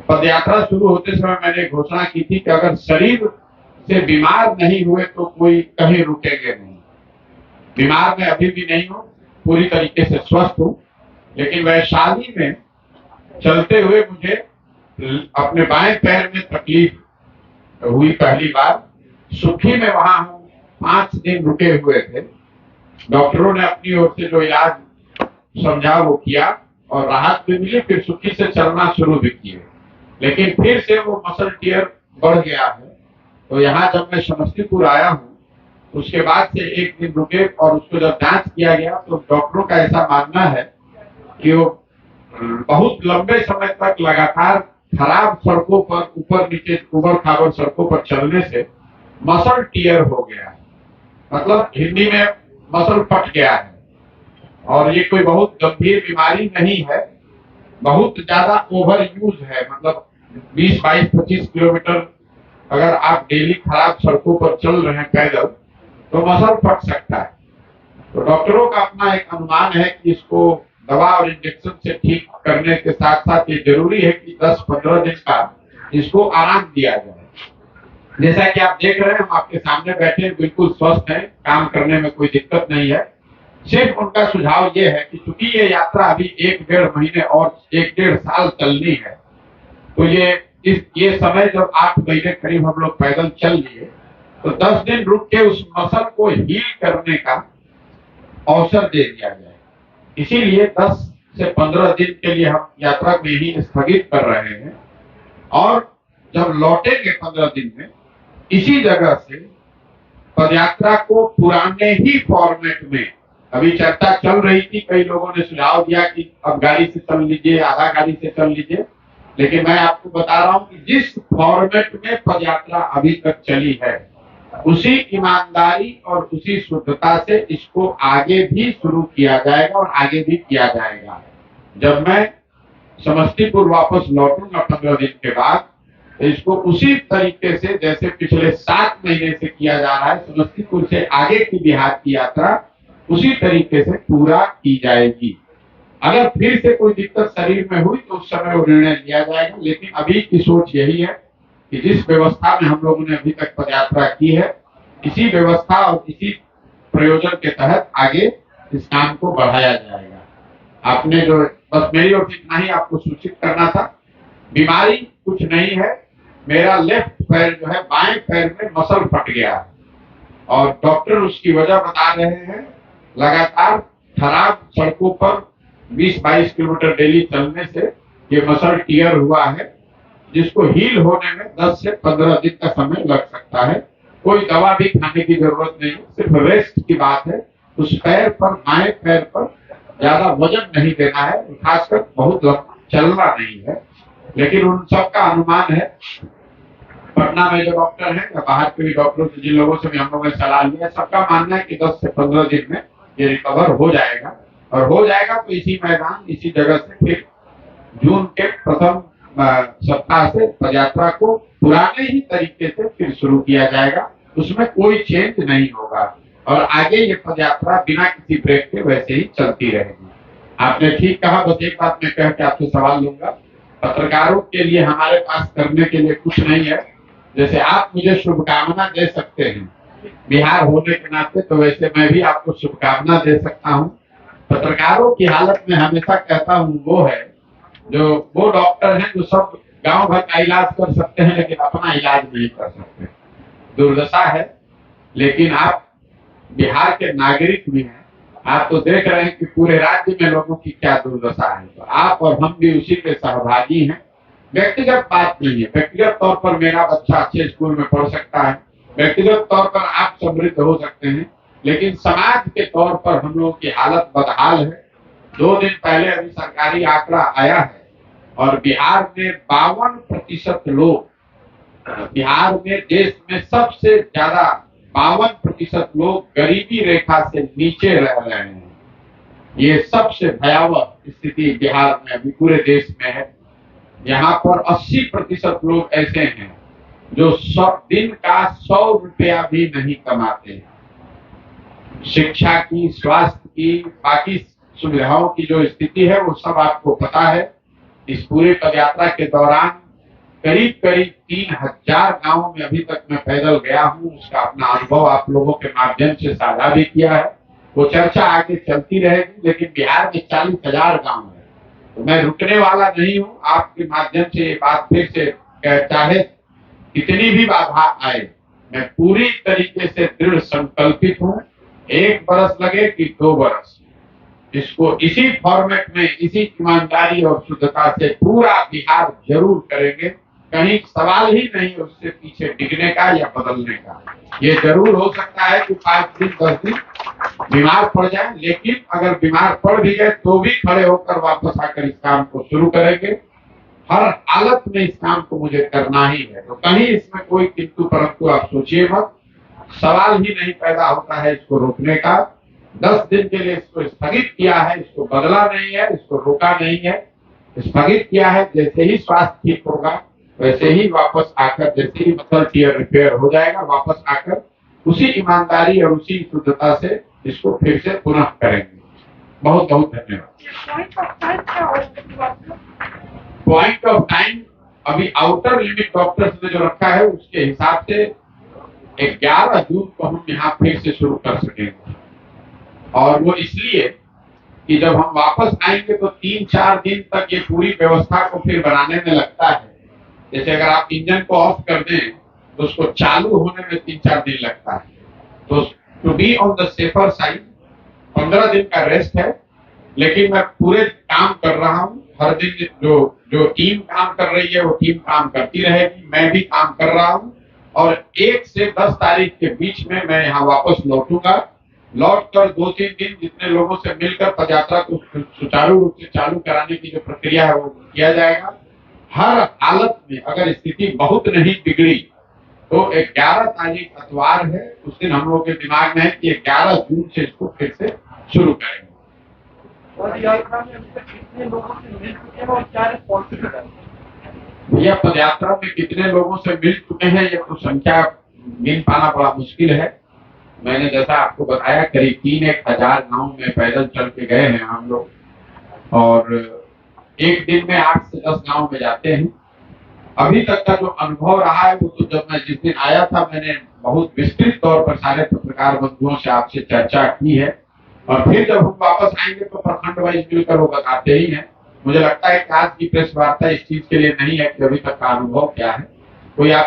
पदयात्रा शुरू होते समय मैंने घोषणा की थी कि अगर शरीर से बीमार नहीं हुए तो कोई कहीं रुकेंगे नहीं। बीमार मैं अभी भी नहीं हूँ, पूरी तरीके से स्वस्थ हूँ, लेकिन वैशाली में चलते हुए मुझे अपने बाएं पैर में तकलीफ हुई पहली बार। सुखी में वहां हूँ, 5 दिन रुके हुए थे। डॉक्टरों ने अपनी ओर से जो इलाज समझा वो किया और राहत भी मिली। फिर सुखी से चलना शुरू भी किए, लेकिन फिर से वो मसल टियर बढ़ गया है। तो यहाँ जब मैं समस्तीपुर आया हूँ, उसके बाद से 1 दिन रुके और उसको जब जांच किया गया तो डॉक्टरों का ऐसा मानना है कि वो बहुत लंबे समय तक लगातार खराब सड़कों पर ऊपर नीचे उबड़ खाबड़ सड़कों पर चलने से मसल टियर हो गया है। मतलब हिंदी में मसल फट गया है। और ये कोई बहुत गंभीर बीमारी नहीं है, बहुत ज्यादा ओवर यूज है। मतलब 20, 22, 25 किलोमीटर अगर आप डेली खराब सड़कों पर चल रहे हैं पैदल तो मसल फट सकता है। तो डॉक्टरों का अपना एक अनुमान है कि इसको दवा और इंजेक्शन से ठीक करने के साथ साथ ये जरूरी है कि 10-15 दिन का इसको आराम दिया जाए। जैसा कि आप देख रहे हैं, हम आपके सामने बैठे बिल्कुल स्वस्थ हैं, काम करने में कोई दिक्कत नहीं है। सिर्फ उनका सुझाव ये है कि चूंकि ये यात्रा अभी 1-1.5 महीने और 1-1.5 साल चलनी है, तो ये समय जब 8 महीने करीब हम लोग पैदल चल लिए, तो 10 दिन रुक के उस मसल को हील करने का अवसर दे दिया जाए। इसीलिए 10 से 15 दिन के लिए हम यात्रा में ही स्थगित कर रहे हैं और जब लौटेंगे 15 दिन में इसी जगह से पदयात्रा को पुराने ही फॉर्मेट में, अभी चर्चा चल रही थी, कई लोगों ने सुझाव दिया कि अब गाड़ी से चल लीजिए, आधा गाड़ी से चल लीजिए, लेकिन मैं आपको बता रहा हूं कि जिस फॉर्मेट में पदयात्रा अभी तक चली है उसी ईमानदारी और उसी शुद्धता से इसको आगे भी शुरू किया जाएगा और आगे भी किया जाएगा। जब मैं समस्तीपुर वापस लौटूंगा 15 दिन के बाद, तो इसको उसी तरीके से जैसे पिछले 7 महीने से किया जा रहा है, समस्तीपुर से आगे की बिहार की यात्रा उसी तरीके से पूरा की जाएगी। अगर फिर से कोई दिक्कत शरीर में हुई तो उस समय वो निर्णय लिया जाएगा, लेकिन अभी की सोच यही है कि जिस व्यवस्था में हम लोगों ने अभी तक पदयात्रा की है, इसी व्यवस्था और इसी प्रयोजन के तहत आगे इस काम को बढ़ाया जाएगा। आपने जो बस मेरी ओर से इतना ही आपको सूचित करना था। बीमारी कुछ नहीं है, मेरा लेफ्ट पैर जो है बाएं पैर में मसल फट गया है और डॉक्टर उसकी वजह बता रहे हैं लगातार खराब सड़कों पर 20-22 किलोमीटर डेली चलने से ये मसल टियर हुआ है, जिसको हील होने में 10 से 15 दिन का समय लग सकता है। कोई दवा भी खाने की जरूरत नहीं है, सिर्फ रेस्ट की बात है। उस पैर पर, बाएं पैर पर ज्यादा वजन नहीं देना है, खासकर बहुत चलना नहीं है। लेकिन उन सबका अनुमान है, पटना में जो डॉक्टर हैं या बाहर के भी डॉक्टरों से, जिन लोगों से भी हम लोगों ने सलाह लिया, सबका मानना है कि 10 से 15 दिन में ये रिकवर हो जाएगा। और हो जाएगा तो इसी मैदान, इसी जगह से फिर जून के प्रथम सप्ताह से पदयात्रा को पुराने ही तरीके से फिर शुरू किया जाएगा। उसमें कोई चेंज नहीं होगा और आगे ये पदयात्रा बिना किसी ब्रेक के वैसे ही चलती रहेगी। आपने ठीक कहा। बस एक बात मैं कह के आपसे सवाल लूंगा, पत्रकारों के लिए हमारे पास करने के लिए कुछ नहीं है। जैसे आप मुझे शुभकामना दे सकते हैं बिहार होने के नाते, तो वैसे मैं भी आपको शुभकामना दे सकता हूँ। पत्रकारों की हालत में हमेशा कहता हूँ वो डॉक्टर हैं जो सब गांव भर का इलाज कर सकते हैं लेकिन अपना इलाज नहीं कर सकते। दुर्दशा है। लेकिन आप बिहार के नागरिक भी हैं, आप तो देख रहे हैं कि पूरे राज्य में लोगों की क्या दुर्दशा है। तो आप और हम भी उसी के सहभागी हैं। व्यक्तिगत बात नहीं है, व्यक्तिगत तौर पर मेरा बच्चा अच्छे स्कूल में पढ़ सकता है, व्यक्तिगत तौर पर आप समृद्ध हो सकते हैं, लेकिन समाज के तौर पर हम लोगों की हालत बदहाल है। 2 दिन पहले अभी सरकारी आंकड़ा आया है और बिहार में 52% लोग, बिहार में देश में सबसे ज्यादा 52% लोग गरीबी रेखा से नीचे रह रहे हैं। ये सबसे भयावह स्थिति बिहार में अभी पूरे देश में है। यहाँ पर 80% लोग ऐसे हैं जो दिन का 100 रुपया भी नहीं कमाते। शिक्षा की, स्वास्थ्य की, बाकी सुविधाओं की जो स्थिति है वो सब आपको पता है। इस पूरे पदयात्रा के दौरान करीब करीब 3000 गांवों में अभी तक मैं पैदल गया हूं। उसका अपना अनुभव आप लोगों के माध्यम से साझा भी किया है। वो चर्चा आगे चलती रहेगी, लेकिन बिहार में 40,000 गांव है, तो मैं रुकने वाला नहीं हूं। आपके माध्यम से ये बात फिर से चाहे कितनी भी बाधा आए, मैं पूरी तरीके से दृढ़ संकल्पित हूं। 1 बरस लगे कि 2 बरस, इसको इसी फॉर्मेट में, इसी ईमानदारी और शुद्धता से पूरा बिहार जरूर करेंगे। कहीं सवाल ही नहीं उससे पीछे टिकने का या बदलने का। ये जरूर हो सकता है कि 5 दिन 10 दिन बीमार पड़ जाए, लेकिन अगर बीमार पड़ भी गए तो भी खड़े होकर वापस आकर इस काम को शुरू करेंगे। हर हालत में इस काम को मुझे करना ही है। तो कहीं इसमें कोई किंतु परंतु आप सोचिए मत, सवाल ही नहीं पैदा होता है इसको रोकने का। 10 दिन के लिए इसको स्थगित किया है, इसको बदला नहीं है, इसको रोका नहीं है, स्थगित किया है। जैसे ही स्वास्थ्य ठीक होगा वैसे ही वापस आकर, जैसे ही मसल टीयर रिपेयर हो जाएगा, वापस आकर उसी ईमानदारी और उसी शुद्धता से इसको फिर से पुनः करेंगे। बहुत बहुत धन्यवाद। पॉइंट ऑफ टाइम अभी आउटर लिमिट डॉक्टर्स ने जो रखा है उसके हिसाब से 11 जून को हम यहाँ फिर से शुरू कर सकेंगे। और वो इसलिए कि जब हम वापस आएंगे तो 3-4 दिन तक ये पूरी व्यवस्था को फिर बनाने में लगता है। जैसे अगर आप इंजन को ऑफ कर दें तो उसको चालू होने में 3-4 दिन लगता है। तो to be on the safer side 15 दिन का रेस्ट है, लेकिन मैं पूरे काम कर रहा हूँ। हर दिन जो टीम काम कर रही है वो टीम काम करती रहेगी, मैं भी काम कर रहा हूँ। और 1 से 10 तारीख के बीच में मैं यहाँ वापस लौटूंगा। लौट कर 2-3 दिन जितने लोगों से मिलकर पदयात्रा को सुचारू रूप से चालू कराने की जो प्रक्रिया है वो किया जाएगा। हर हालत में अगर स्थिति बहुत नहीं बिगड़ी तो 11 तारीख इतवार है, उस दिन हम लोगों के दिमाग में है कि 11 जून से इसको फिर से शुरू करेंगे। पदयात्रा में अभी तक कितने लोगों से मिल चुके हैं और क्या रिस्पॉन्स है? भैया पदयात्रा में कितने लोगों से मिल चुके हैं ये तो संख्या गिन पाना बड़ा मुश्किल है। मैंने जैसा आपको बताया करीब 3-1 गांव में पैदल चल के गए हैं हम लोग, और एक दिन में 8 से 10 गांव में जाते हैं। अभी तक का जो अनुभव रहा है वो तो जब मैं जिस दिन आया था मैंने बहुत विस्तृत तौर पर सारे पत्रकार बंधुओं से आपसे चर्चा की है, और फिर जब हम वापस आएंगे तो प्रखंड वाइज मिलकर वो बताते ही हैं। मुझे लगता है कि आज की प्रेस वार्ता इस चीज के लिए नहीं है कि अभी तक का अनुभव क्या है। कोई आप